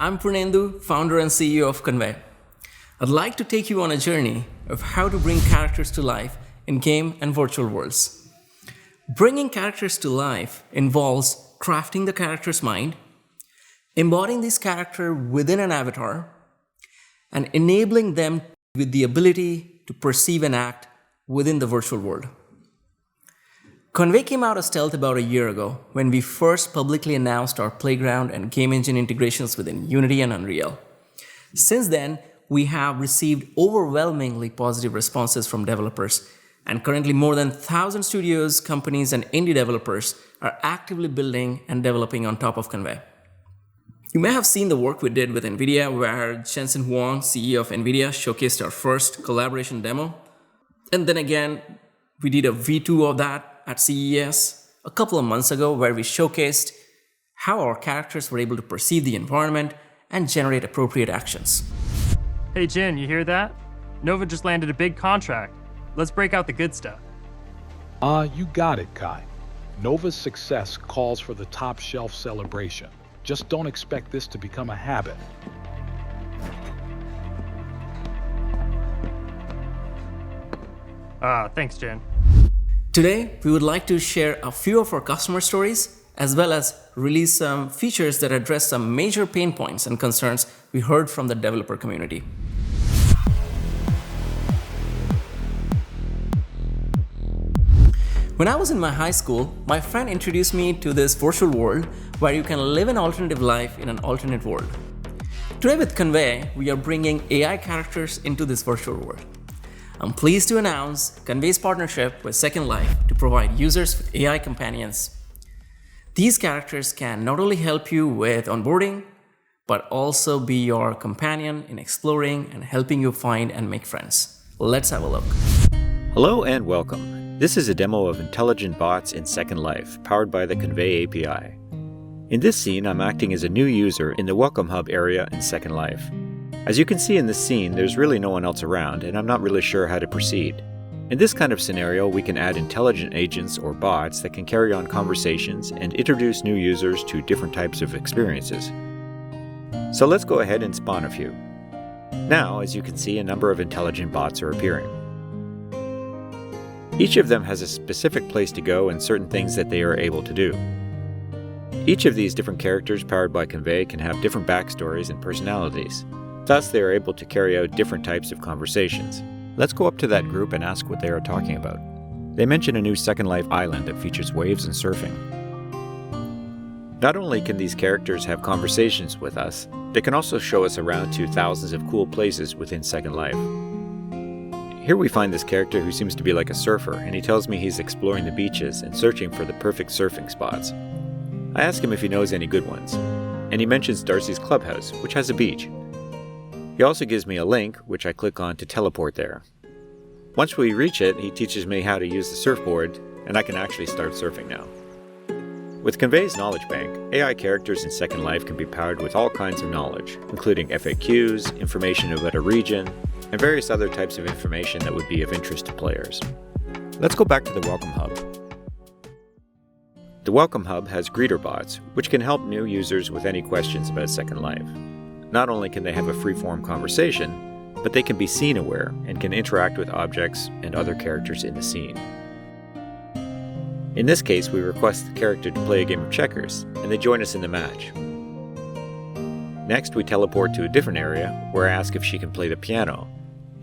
I'm Purnendu, founder and CEO of Convai. I'd like to take you on a journey of how to bring characters to life in game and virtual worlds. Bringing characters to life involves crafting the character's mind, embodying this character within an avatar, and enabling them with the ability to perceive and act within the virtual world. Convai came out of stealth about a year ago when we first publicly announced our playground and game engine integrations within Unity and Unreal. Since then, we have received overwhelmingly positive responses from developers, and currently more than 1,000 studios, companies, and indie developers are actively building and developing on top of Convai. You may have seen the work we did with NVIDIA, where Jensen Huang, CEO of NVIDIA, showcased our first collaboration demo. And then again, we did a V2 of that at CES a couple of months ago, where we showcased how our characters were able to perceive the environment and generate appropriate actions. Hey Jin, you hear that? Nova just landed a big contract. Let's break out the good stuff. You got it, Kai. Nova's success calls for the top shelf celebration. Just don't expect this to become a habit. Thanks, Jin. Today, we would like to share a few of our customer stories, as well as release some features that address some major pain points and concerns we heard from the developer community. When I was in my high school, my friend introduced me to this virtual world where you can live an alternative life in an alternate world. Today with Convai, we are bringing AI characters into this virtual world. I'm pleased to announce Convai's partnership with Second Life to provide users with AI companions. These characters can not only help you with onboarding, but also be your companion in exploring and helping you find and make friends. Let's have a look. Hello and welcome. This is a demo of intelligent bots in Second Life, powered by the Convai API. In this scene, I'm acting as a new user in the Welcome Hub area in Second Life. As you can see in this scene, there's really no one else around, and I'm not really sure how to proceed. In this kind of scenario, we can add intelligent agents or bots that can carry on conversations and introduce new users to different types of experiences. So let's go ahead and spawn a few. Now, as you can see, a number of intelligent bots are appearing. Each of them has a specific place to go and certain things that they are able to do. Each of these different characters powered by Convai can have different backstories and personalities. Thus, they are able to carry out different types of conversations. Let's go up to that group and ask what they are talking about. They mention a new Second Life island that features waves and surfing. Not only can these characters have conversations with us, they can also show us around to thousands of cool places within Second Life. Here we find this character who seems to be like a surfer, and he tells me he's exploring the beaches and searching for the perfect surfing spots. I ask him if he knows any good ones, and he mentions Darcy's Clubhouse, which has a beach. He also gives me a link, which I click on to teleport there. Once we reach it, he teaches me how to use the surfboard, and I can actually start surfing now. With Convai's Knowledge Bank, AI characters in Second Life can be powered with all kinds of knowledge, including FAQs, information about a region, and various other types of information that would be of interest to players. Let's go back to the Welcome Hub. The Welcome Hub has greeter bots, which can help new users with any questions about Second Life. Not only can they have a free-form conversation, but they can be scene-aware and can interact with objects and other characters in the scene. In this case, we request the character to play a game of checkers, and they join us in the match. Next, we teleport to a different area where I ask if she can play the piano,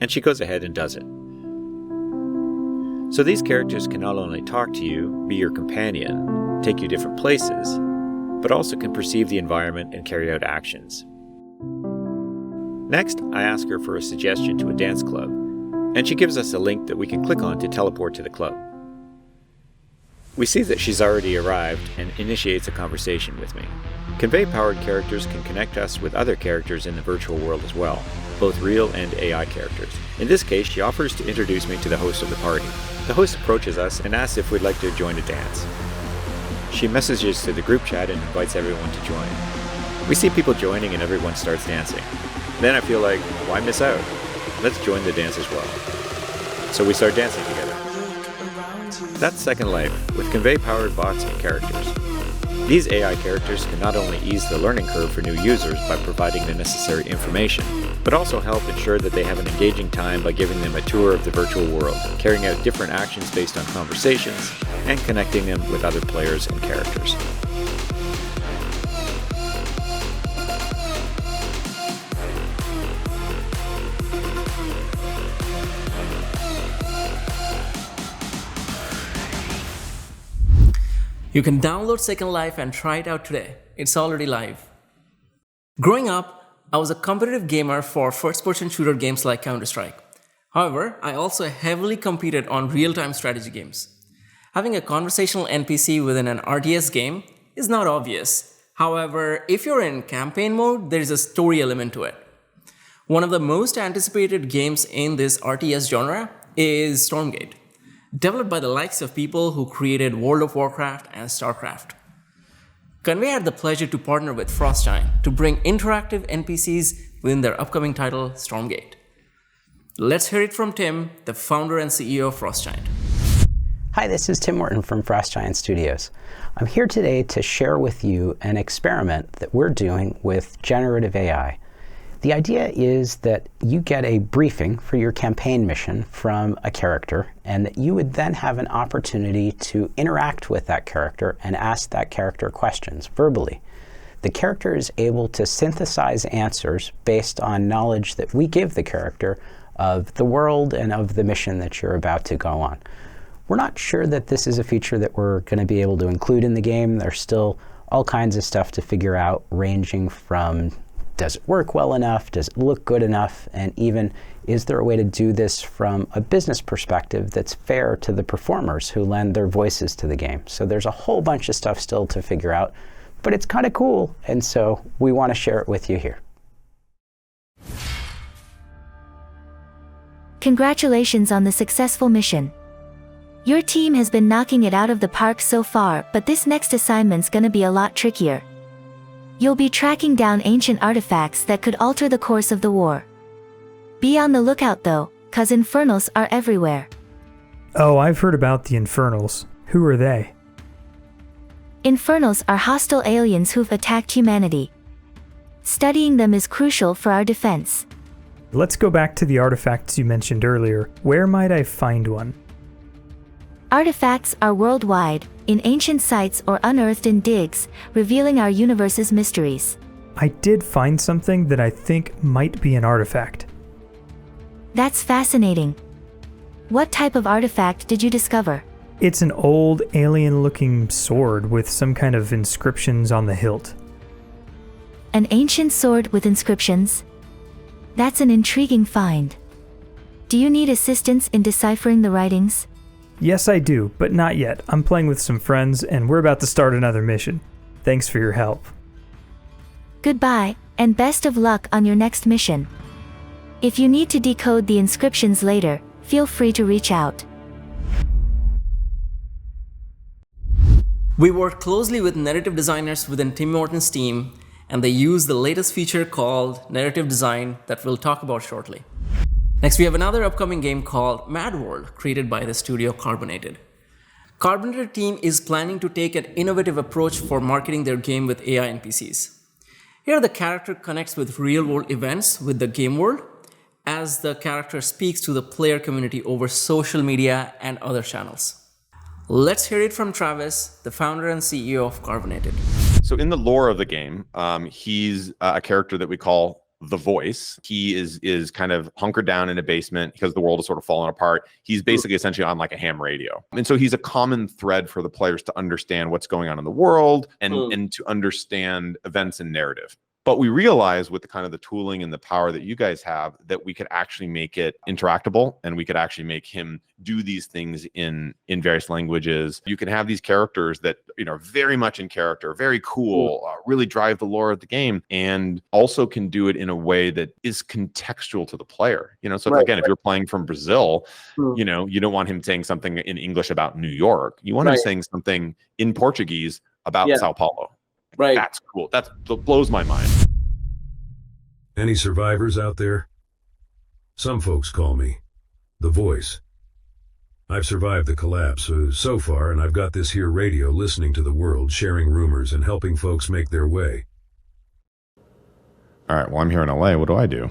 and she goes ahead and does it. So these characters can not only talk to you, be your companion, take you different places, but also can perceive the environment and carry out actions. Next, I ask her for a suggestion to a dance club, and she gives us a link that we can click on to teleport to the club. We see that she's already arrived and initiates a conversation with me. Convai-powered characters can connect us with other characters in the virtual world as well, both real and AI characters. In this case, she offers to introduce me to the host of the party. The host approaches us and asks if we'd like to join a dance. She messages to the group chat and invites everyone to join. We see people joining and everyone starts dancing. Then I feel like, why miss out? Let's join the dance as well. So we start dancing together. That's Second Life, with Convai-powered bots and characters. These AI characters can not only ease the learning curve for new users by providing the necessary information, but also help ensure that they have an engaging time by giving them a tour of the virtual world, carrying out different actions based on conversations, and connecting them with other players and characters. You can download Second Life and try it out today. It's already live. Growing up, I was a competitive gamer for first-person shooter games like Counter-Strike. However, I also heavily competed on real-time strategy games. Having a conversational NPC within an RTS game is not obvious. However, if you're in campaign mode, there is a story element to it. One of the most anticipated games in this RTS genre is Stormgate, developed by the likes of people who created World of Warcraft and StarCraft. Convai had the pleasure to partner with Frostgiant to bring interactive NPCs within their upcoming title, Stormgate. Let's hear it from Tim, the founder and CEO of Frostgiant. Hi, this is Tim Morton from Frostgiant Studios. I'm here today to share with you an experiment that we're doing with generative AI. The idea is that you get a briefing for your campaign mission from a character, and that you would then have an opportunity to interact with that character and ask that character questions verbally. The character is able to synthesize answers based on knowledge that we give the character of the world and of the mission that you're about to go on. We're not sure that this is a feature that we're going to be able to include in the game. There's still all kinds of stuff to figure out, ranging from does it work well enough? Does it look good enough? And even, is there a way to do this from a business perspective that's fair to the performers who lend their voices to the game? So there's a whole bunch of stuff still to figure out, but it's kind of cool. And so we want to share it with you here. Congratulations on the successful mission. Your team has been knocking it out of the park so far, but this next assignment's gonna be a lot trickier. You'll be tracking down ancient artifacts that could alter the course of the war. Be on the lookout though, 'cause infernals are everywhere. Oh, I've heard about the infernals. Who are they? Infernals are hostile aliens who've attacked humanity. Studying them is crucial for our defense. Let's go back to the artifacts you mentioned earlier. Where might I find one? Artifacts are worldwide, in ancient sites or unearthed in digs, revealing our universe's mysteries. I did find something that I think might be an artifact. That's fascinating. What type of artifact did you discover? It's an old, alien-looking sword with some kind of inscriptions on the hilt. An ancient sword with inscriptions? That's an intriguing find. Do you need assistance in deciphering the writings? Yes, I do, but not yet. I'm playing with some friends, and we're about to start another mission. Thanks for your help. Goodbye, and best of luck on your next mission. If you need to decode the inscriptions later, feel free to reach out. We work closely with narrative designers within Tim Morton's team, and they use the latest feature called narrative design that we'll talk about shortly. Next, we have another upcoming game called Mad World, created by the studio Carbonated. Carbonated team is planning to take an innovative approach for marketing their game with AI NPCs. Here, the character connects with real-world events with the game world, as the character speaks to the player community over social media and other channels. Let's hear it from Travis, the founder and CEO of Carbonated. So in the lore of the game, he's a character that we call the Voice. He is kind of hunkered down in a basement because the world is sort of falling apart. He's basically essentially on like a ham radio. And so he's a common thread for the players to understand what's going on in the world and to understand events and narrative. But we realize with the kind of the tooling and the power that you guys have that we could actually make it interactable, and we could actually make him do these things in various languages. You can have these characters that, you know, very much in character, very cool, really drive the lore of the game, and also can do it in a way that is contextual to the player. You know, so again, if you're playing from Brazil, you know, you don't want him saying something in English about New York. You want him saying something in Portuguese about Sao Paulo. Right. That's cool. That blows my mind. Any survivors out there? Some folks call me the Voice. I've survived the collapse so far, and I've got this here radio listening to the world, sharing rumors and helping folks make their way. All right, well, I'm here in LA. What do I do?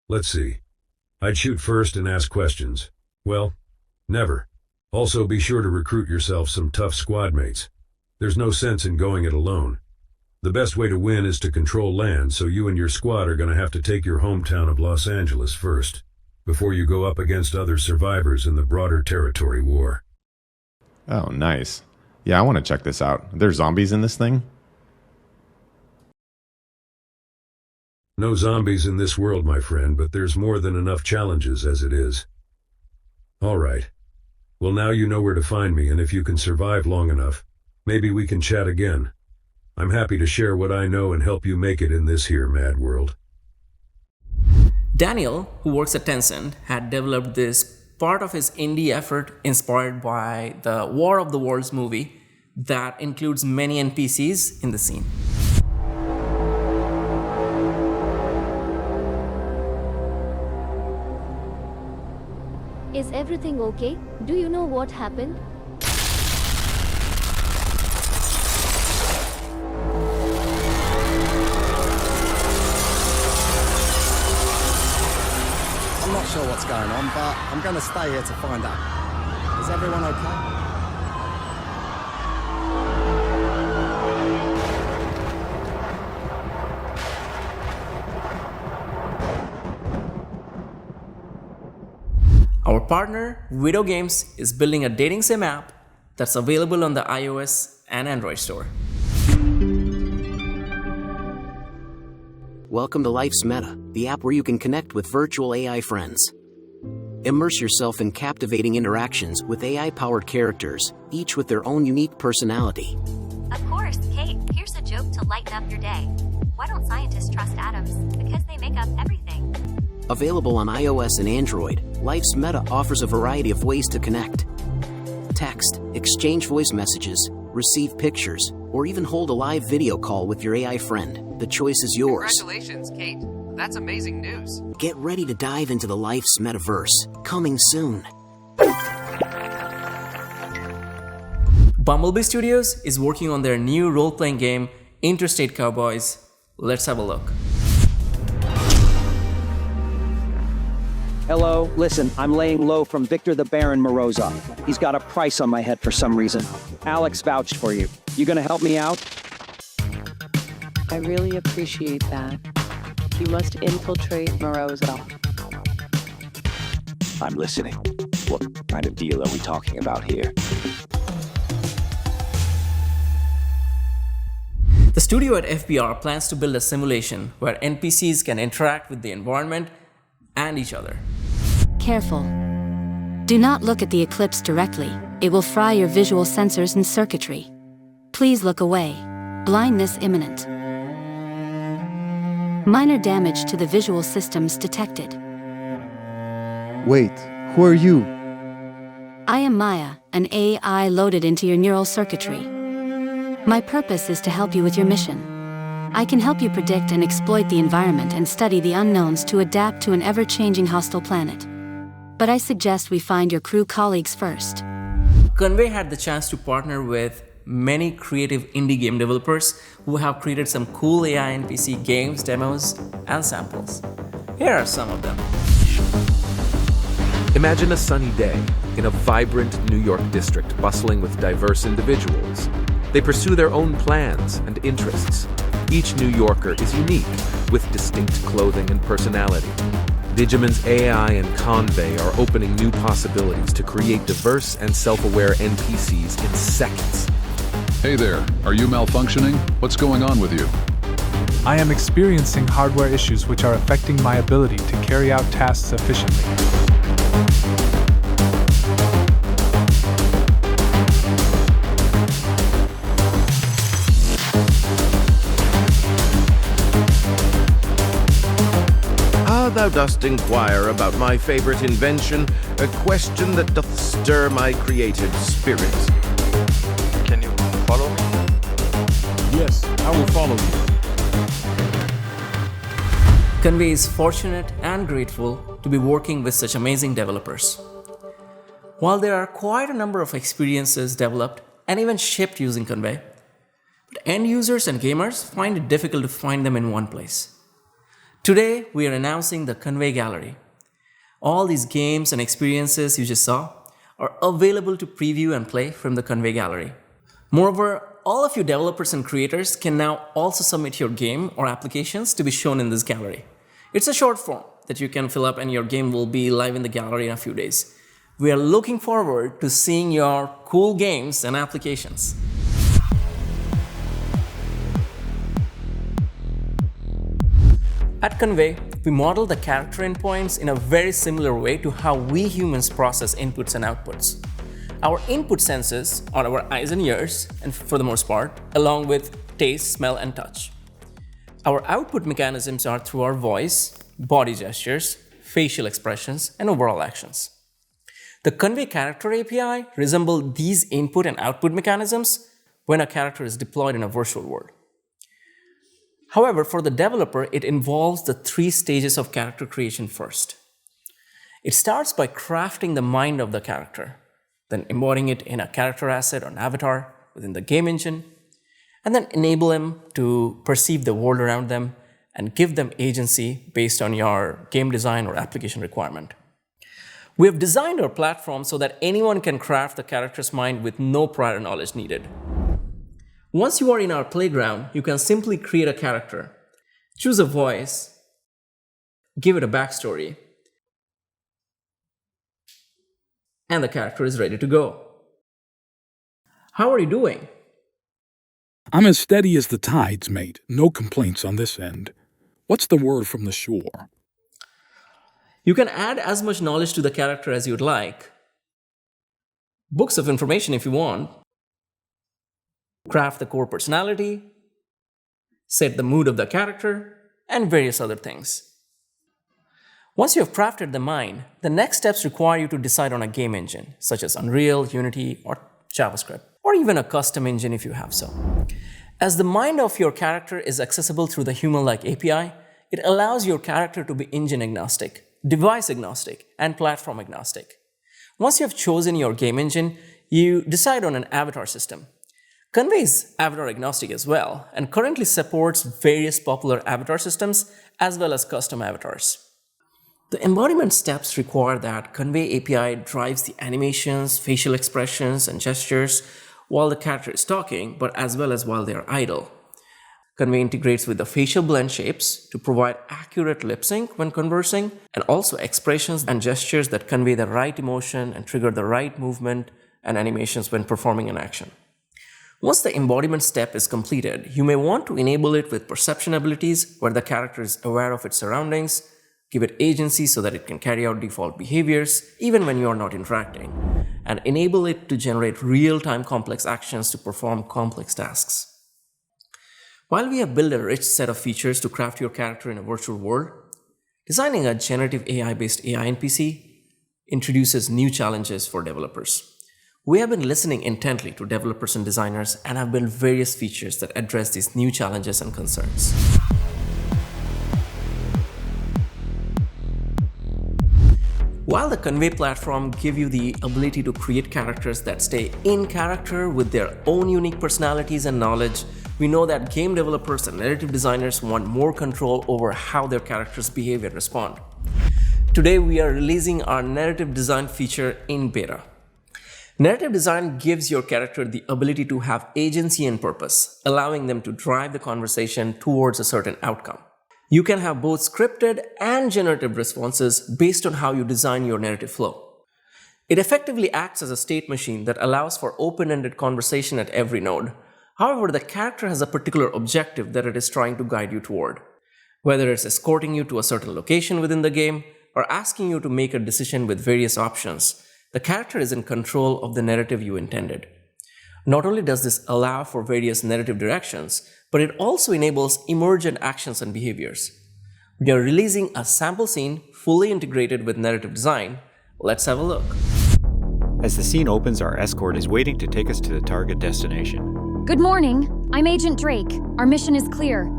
Let's see. I'd shoot first and ask questions. Well, never. Also, be sure to recruit yourself some tough squad mates. There's no sense in going it alone. The best way to win is to control land, so you and your squad are going to have to take your hometown of Los Angeles first, before you go up against other survivors in the broader territory war. Oh, nice. Yeah, I want to check this out. Are there zombies in this thing? No zombies in this world, my friend, but there's more than enough challenges as it is. All right. Well, now you know where to find me, and if you can survive long enough, maybe we can chat again. I'm happy to share what I know and help you make it in this here mad world. Daniel, who works at Tencent, had developed this part of his indie effort inspired by the War of the Worlds movie that includes many NPCs in the scene. Is everything okay? Do you know what happened? I'm not sure what's going on, but I'm going to stay here to find out. Is everyone okay? Our partner, Widow Games, is building a dating sim app that's available on the iOS and Android store. Welcome to Life's Meta, the app where you can connect with virtual AI friends. Immerse yourself in captivating interactions with AI-powered characters, each with their own unique personality. Of course, Kate, here's a joke to lighten up your day. Why don't scientists trust atoms? Because they make up everything. Available on iOS and Android, Life's Meta offers a variety of ways to connect. Text, exchange voice messages, receive pictures, or even hold a live video call with your AI friend. The choice is yours. Congratulations, Kate. That's amazing news. Get ready to dive into the Life's Metaverse, coming soon. Bumblebee Studios is working on their new role-playing game, Interstate Cowboys. Let's have a look. Hello, listen, I'm laying low from Victor the Baron Morozov. He's got a price on my head for some reason. Alex vouched for you. You gonna help me out? I really appreciate that. You must infiltrate Morozov. I'm listening. What kind of deal are we talking about here? The studio at FBR plans to build a simulation where NPCs can interact with the environment and each other. Careful. Do not look at the eclipse directly. It will fry your visual sensors and circuitry. Please look away. Blindness imminent. Minor damage to the visual systems detected. Wait, who are you? I am Maya, an AI loaded into your neural circuitry. My purpose is to help you with your mission. I can help you predict and exploit the environment and study the unknowns to adapt to an ever-changing hostile planet. But I suggest we find your crew colleagues first. Convai had the chance to partner with many creative indie game developers who have created some cool AI NPC games, demos, and samples. Here are some of them. Imagine a sunny day in a vibrant New York district bustling with diverse individuals. They pursue their own plans and interests. Each New Yorker is unique, with distinct clothing and personality. Digimans.ai and Convai are opening new possibilities to create diverse and self-aware NPCs in seconds. Hey there, are you malfunctioning? What's going on with you? I am experiencing hardware issues which are affecting my ability to carry out tasks efficiently. Thou dost inquire about my favorite invention, a question that doth stir my creative spirit. Can you follow me? Yes, I will follow you. Convai is fortunate and grateful to be working with such amazing developers. While there are quite a number of experiences developed and even shipped using Convai, but end users and gamers find it difficult to find them in one place. Today, we are announcing the Convai Gallery. All these games and experiences you just saw are available to preview and play from the Convai Gallery. Moreover, all of you developers and creators can now also submit your game or applications to be shown in this gallery. It's a short form that you can fill up and your game will be live in the gallery in a few days. We are looking forward to seeing your cool games and applications. At Convai, we model the character endpoints in a very similar way to how we humans process inputs and outputs. Our input senses are our eyes and ears, and for the most part, along with taste, smell, and touch. Our output mechanisms are through our voice, body gestures, facial expressions, and overall actions. The Convai Character API resembles these input and output mechanisms when a character is deployed in a virtual world. However, for the developer, it involves the 3 stages of character creation first. It starts by crafting the mind of the character, then embodying it in a character asset or an avatar within the game engine, and then enable them to perceive the world around them and give them agency based on your game design or application requirement. We have designed our platform so that anyone can craft the character's mind with no prior knowledge needed. Once you are in our playground, you can simply create a character, choose a voice, give it a backstory, and the character is ready to go. How are you doing? I'm as steady as the tides, mate. No complaints on this end. What's the word from the shore? You can add as much knowledge to the character as you'd like. Books of information if you want. Craft the core personality, set the mood of the character, and various other things. Once you have crafted the mind, the next steps require you to decide on a game engine, such as Unreal, Unity, or JavaScript, or even a custom engine if you have so. As the mind of your character is accessible through the human-like API, it allows your character to be engine agnostic, device agnostic, and platform agnostic. Once you have chosen your game engine, you decide on an avatar system. Convai is avatar agnostic as well, and currently supports various popular avatar systems as well as custom avatars. The embodiment steps require that Convai API drives the animations, facial expressions, and gestures while the character is talking, but as well as while they are idle. Convai integrates with the facial blend shapes to provide accurate lip sync when conversing, and also expressions and gestures that convey the right emotion and trigger the right movement and animations when performing an action. Once the embodiment step is completed, you may want to enable it with perception abilities where the character is aware of its surroundings, give it agency so that it can carry out default behaviors even when you are not interacting, and enable it to generate real-time complex actions to perform complex tasks. While we have built a rich set of features to craft your character in a virtual world, designing a generative AI-based AI NPC introduces new challenges for developers. We have been listening intently to developers and designers and have built various features that address these new challenges and concerns. While the Convai platform gives you the ability to create characters that stay in character with their own unique personalities and knowledge, we know that game developers and narrative designers want more control over how their characters behave and respond. Today, we are releasing our narrative design feature in beta. Narrative design gives your character the ability to have agency and purpose, allowing them to drive the conversation towards a certain outcome. You can have both scripted and generative responses based on how you design your narrative flow. It effectively acts as a state machine that allows for open-ended conversation at every node. However, the character has a particular objective that it is trying to guide you toward. Whether it's escorting you to a certain location within the game or asking you to make a decision with various options, the character is in control of the narrative you intended. Not only does this allow for various narrative directions, but it also enables emergent actions and behaviors. We are releasing a sample scene fully integrated with narrative design. Let's have a look. As the scene opens, our escort is waiting to take us to the target destination. Good morning. I'm Agent Drake. Our mission is clear.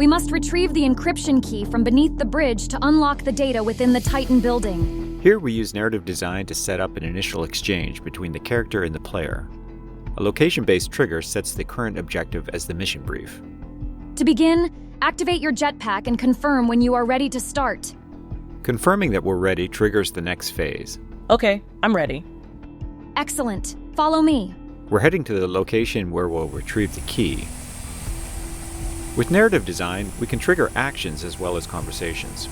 We must retrieve the encryption key from beneath the bridge to unlock the data within the Titan building. Here we use narrative design to set up an initial exchange between the character and the player. A location-based trigger sets the current objective as the mission brief. To begin, activate your jetpack and confirm when you are ready to start. Confirming that we're ready triggers the next phase. Okay, I'm ready. Excellent. Follow me. We're heading to the location where we'll retrieve the key. With narrative design, we can trigger actions as well as conversations.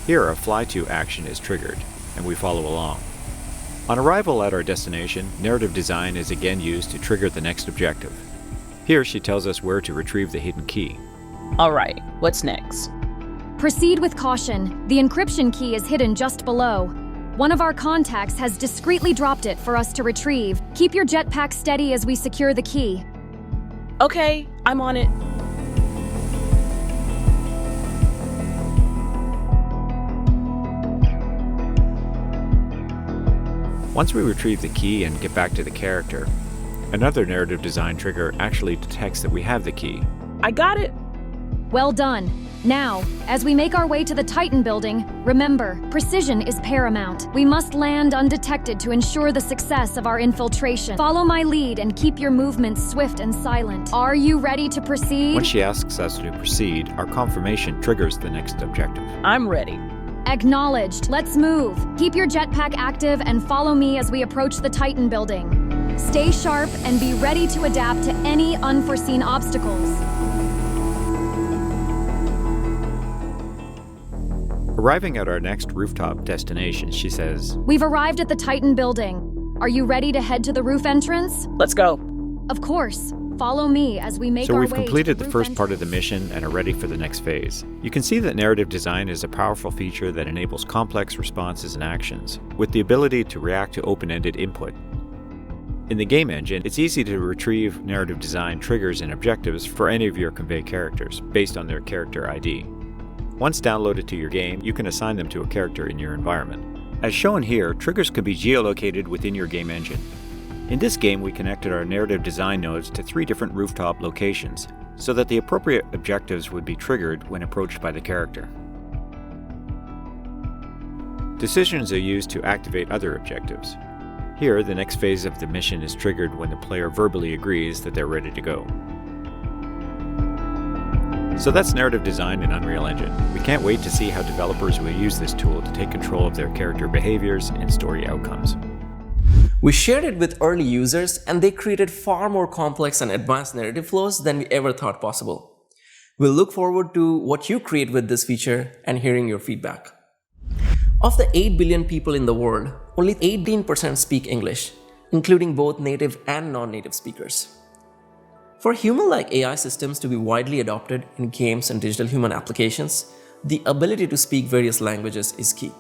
Here, a fly-to action is triggered, and we follow along. On arrival at our destination, narrative design is again used to trigger the next objective. Here, she tells us where to retrieve the hidden key. All right, what's next? Proceed with caution. The encryption key is hidden just below. One of our contacts has discreetly dropped it for us to retrieve. Keep your jetpack steady as we secure the key. Okay, I'm on it. Once we retrieve the key and get back to the character, another narrative design trigger actually detects that we have the key. I got it! Well done. Now, as we make our way to the Titan building, remember, precision is paramount. We must land undetected to ensure the success of our infiltration. Follow my lead and keep your movements swift and silent. Are you ready to proceed? When she asks us to proceed, our confirmation triggers the next objective. I'm ready. Acknowledged. Let's move. Keep your jetpack active and follow me as we approach the Titan building. Stay sharp and be ready to adapt to any unforeseen obstacles. Arriving at our next rooftop destination, she says, We've arrived at the Titan building. Are you ready to head to the roof entrance? Let's go. Of course. Follow me as we make our way. So we've completed the first part of the mission and are ready for the next phase. You can see that narrative design is a powerful feature that enables complex responses and actions, with the ability to react to open-ended input. In the game engine, it's easy to retrieve narrative design triggers and objectives for any of your Convai characters, based on their character ID. Once downloaded to your game, you can assign them to a character in your environment. As shown here, triggers can be geolocated within your game engine. In this game, we connected our narrative design nodes to 3 different rooftop locations, so that the appropriate objectives would be triggered when approached by the character. Decisions are used to activate other objectives. Here, the next phase of the mission is triggered when the player verbally agrees that they're ready to go. So that's narrative design in Unreal Engine. We can't wait to see how developers will use this tool to take control of their character behaviors and story outcomes. We shared it with early users and they created far more complex and advanced narrative flows than we ever thought possible. We'll look forward to what you create with this feature and hearing your feedback. Of the 8 billion people in the world, only 18% speak English, including both native and non-native speakers. For human-like AI systems to be widely adopted in games and digital human applications, the ability to speak various languages is key.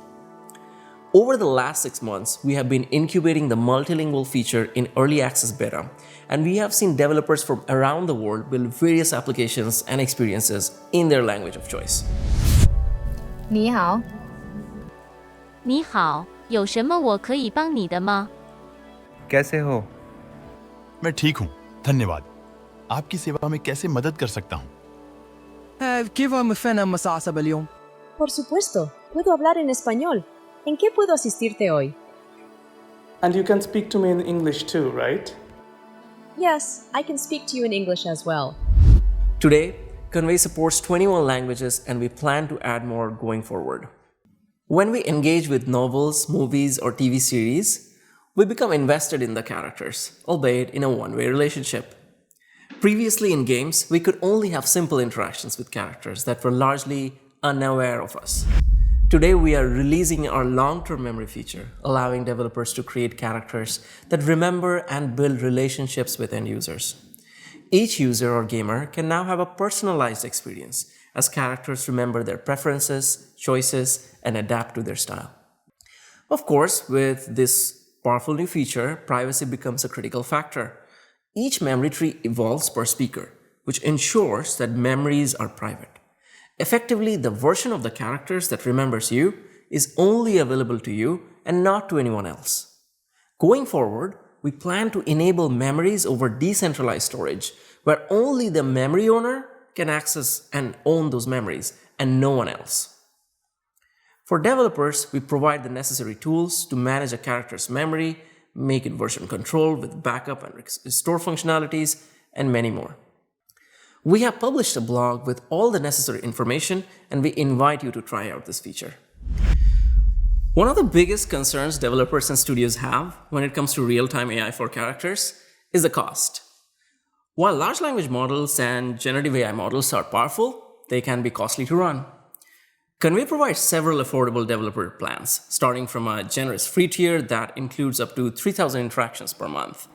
Over the last 6 months, we have been incubating the multilingual feature in early access beta, and we have seen developers from around the world build various applications and experiences in their language of choice. 你好。你好，有什么我可以帮你的吗？ कैसे हो? मैं ठीक हूँ, धन्यवाद। आपकी सेवा में कैसे मदद कर सकता हूँ? كيف مفنا مساعسة اليوم? Por supuesto, puedo hablar en español. ¿En qué puedo asistirte hoy? And you can speak to me in English too, right? Yes, I can speak to you in English as well. Today, Convai supports 21 languages and we plan to add more going forward. When we engage with novels, movies, or TV series, we become invested in the characters, albeit in a one-way relationship. Previously in games, we could only have simple interactions with characters that were largely unaware of us. Today, we are releasing our long-term memory feature, allowing developers to create characters that remember and build relationships with end users. Each user or gamer can now have a personalized experience, as characters remember their preferences, choices, and adapt to their style. Of course, with this powerful new feature, privacy becomes a critical factor. Each memory tree evolves per speaker, which ensures that memories are private. Effectively, the version of the characters that remembers you is only available to you and not to anyone else. Going forward, we plan to enable memories over decentralized storage, where only the memory owner can access and own those memories, and no one else. For developers, we provide the necessary tools to manage a character's memory, make it version controlled with backup and restore functionalities, and many more. We have published a blog with all the necessary information, and we invite you to try out this feature. One of the biggest concerns developers and studios have when it comes to real-time AI for characters is the cost. While large language models and generative AI models are powerful, they can be costly to run. Convai provides several affordable developer plans, starting from a generous free tier that includes up to 3,000 interactions per month.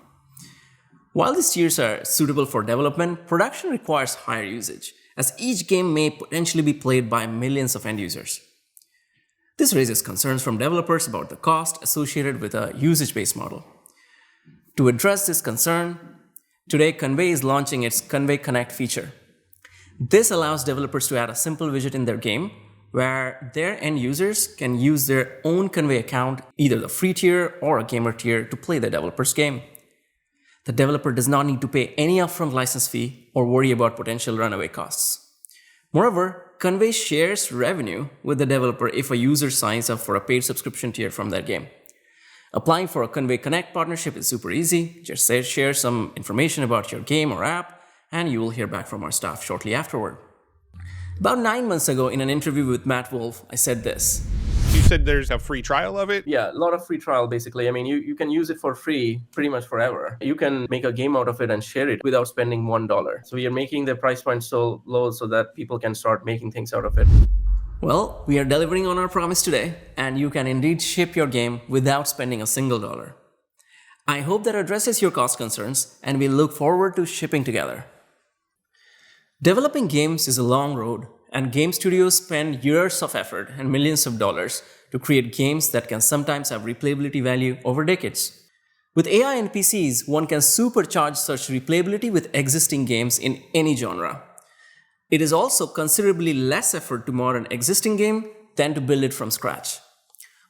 While these tiers are suitable for development, production requires higher usage, as each game may potentially be played by millions of end users. This raises concerns from developers about the cost associated with a usage-based model. To address this concern, today Convai is launching its Convai Connect feature. This allows developers to add a simple widget in their game where their end users can use their own Convai account, either the free tier or a gamer tier, to play the developer's game. The developer does not need to pay any upfront license fee or worry about potential runaway costs. Moreover, Convai shares revenue with the developer if a user signs up for a paid subscription tier from their game. Applying for a Convai Connect partnership is super easy. Just share some information about your game or app, and you will hear back from our staff shortly afterward. About 9 months ago, in an interview with Matt Wolf, I said this. You said there's a free trial of it? Yeah, a lot of free trial, basically. I mean, you can use it for free pretty much forever. You can make a game out of it and share it without spending $1. So we are making the price point so low so that people can start making things out of it. Well, we are delivering on our promise today, and you can indeed ship your game without spending a single dollar. I hope that addresses your cost concerns, and we look forward to shipping together. Developing games is a long road, and game studios spend years of effort and millions of dollars to create games that can sometimes have replayability value over decades. With AI NPCs, one can supercharge such replayability with existing games in any genre. It is also considerably less effort to mod an existing game than to build it from scratch.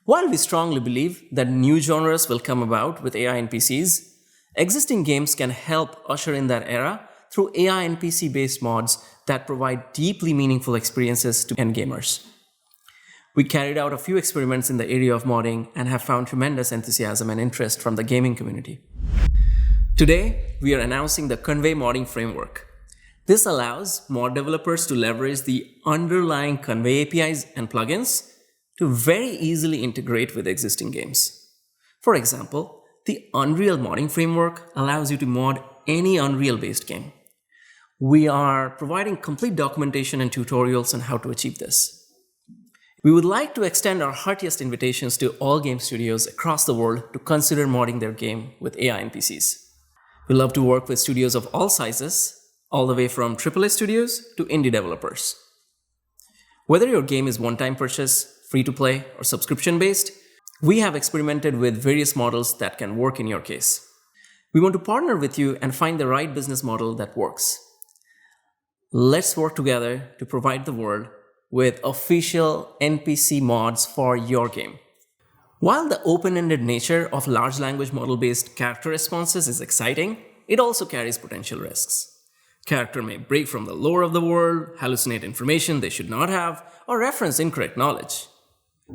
While we strongly believe that new genres will come about with AI NPCs, existing games can help usher in that era through AI NPC-based mods that provide deeply meaningful experiences to end gamers. We carried out a few experiments in the area of modding and have found tremendous enthusiasm and interest from the gaming community. Today, we are announcing the Convai modding framework. This allows mod developers to leverage the underlying Convai APIs and plugins to very easily integrate with existing games. For example, the Unreal modding framework allows you to mod any Unreal-based game. We are providing complete documentation and tutorials on how to achieve this. We would like to extend our heartiest invitations to all game studios across the world to consider modding their game with AI NPCs. We love to work with studios of all sizes, all the way from AAA studios to indie developers. Whether your game is one-time purchase, free-to-play, or subscription-based, we have experimented with various models that can work in your case. We want to partner with you and find the right business model that works. Let's work together to provide the world with official NPC mods for your game. While the open-ended nature of large language model-based character responses is exciting, it also carries potential risks. Character may break from the lore of the world, hallucinate information they should not have, or reference incorrect knowledge.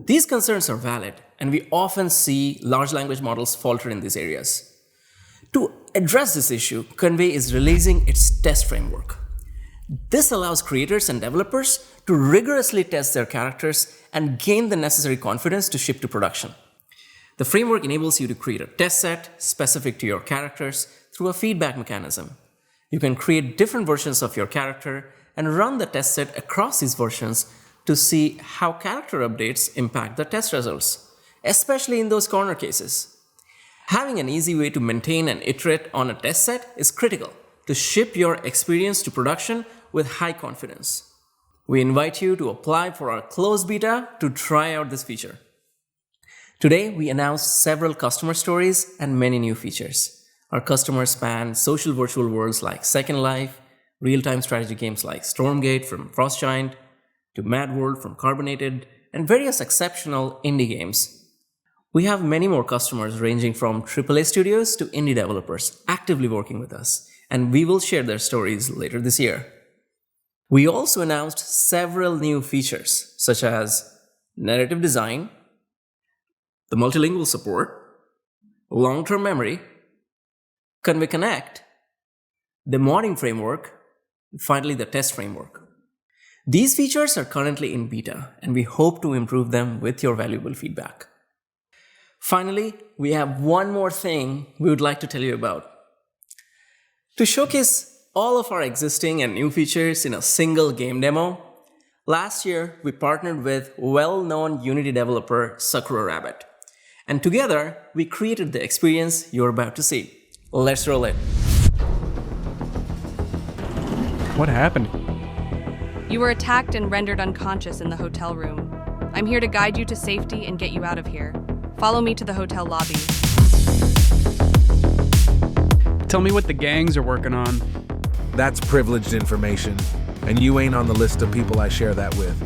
These concerns are valid, and we often see large language models falter in these areas. To address this issue, Convai is releasing its test framework. This allows creators and developers to rigorously test their characters and gain the necessary confidence to ship to production. The framework enables you to create a test set specific to your characters through a feedback mechanism. You can create different versions of your character and run the test set across these versions to see how character updates impact the test results, especially in those corner cases. Having an easy way to maintain and iterate on a test set is critical to ship your experience to production with high confidence. We invite you to apply for our closed beta to try out this feature. Today, we announced several customer stories and many new features. Our customers span social virtual worlds like Second Life, real-time strategy games like Stormgate from Frost Giant, to Mad World from Carbonated, and various exceptional indie games. We have many more customers ranging from AAA studios to indie developers actively working with us, and we will share their stories later this year. We also announced several new features, such as narrative design, the multilingual support, long-term memory, Convai Connect, the modding framework, and finally the test framework. These features are currently in beta, and we hope to improve them with your valuable feedback. Finally, we have one more thing we would like to tell you about. To showcase all of our existing and new features in a single game demo, last year we partnered with well-known Unity developer Sakura Rabbit. And together, we created the experience you're about to see. Let's roll it. What happened? You were attacked and rendered unconscious in the hotel room. I'm here to guide you to safety and get you out of here. Follow me to the hotel lobby. Tell me what the gangs are working on. That's privileged information, and you ain't on the list of people I share that with.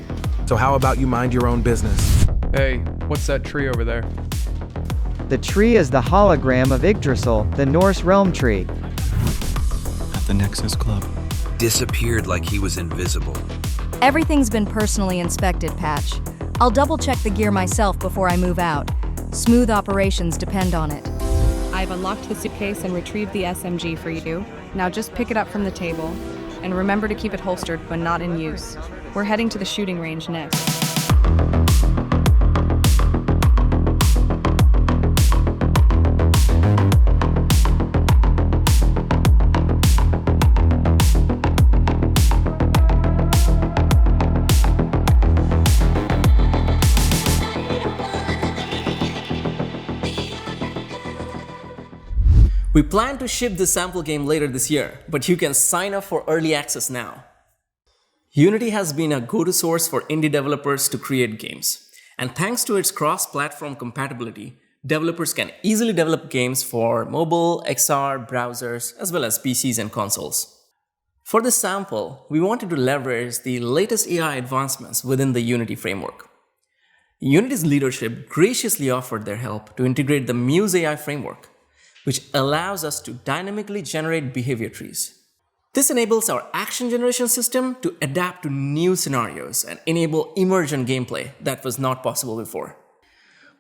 So how about you mind your own business? Hey, what's that tree over there? The tree is the hologram of Yggdrasil, the Norse realm tree. At the Nexus Club. Disappeared like he was invisible. Everything's been personally inspected, Patch. I'll double-check the gear myself before I move out. Smooth operations depend on it. I've unlocked the suitcase and retrieved the SMG for you. Now just pick it up from the table. And remember to keep it holstered when not in use. We're heading to the shooting range next. We plan to ship the sample game later this year, but you can sign up for early access now. Unity has been a go-to source for indie developers to create games. And thanks to its cross-platform compatibility, developers can easily develop games for mobile, XR, browsers, as well as PCs and consoles. For this sample, we wanted to leverage the latest AI advancements within the Unity framework. Unity's leadership graciously offered their help to integrate the Muse AI framework, which allows us to dynamically generate behavior trees. This enables our action generation system to adapt to new scenarios and enable emergent gameplay that was not possible before.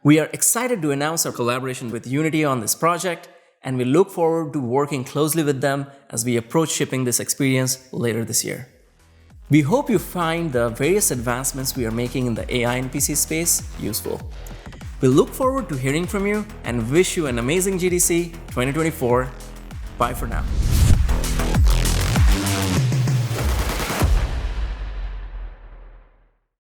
We are excited to announce our collaboration with Unity on this project, and we look forward to working closely with them as we approach shipping this experience later this year. We hope you find the various advancements we are making in the AI NPC space useful. We look forward to hearing from you and wish you an amazing GDC 2024. Bye for now.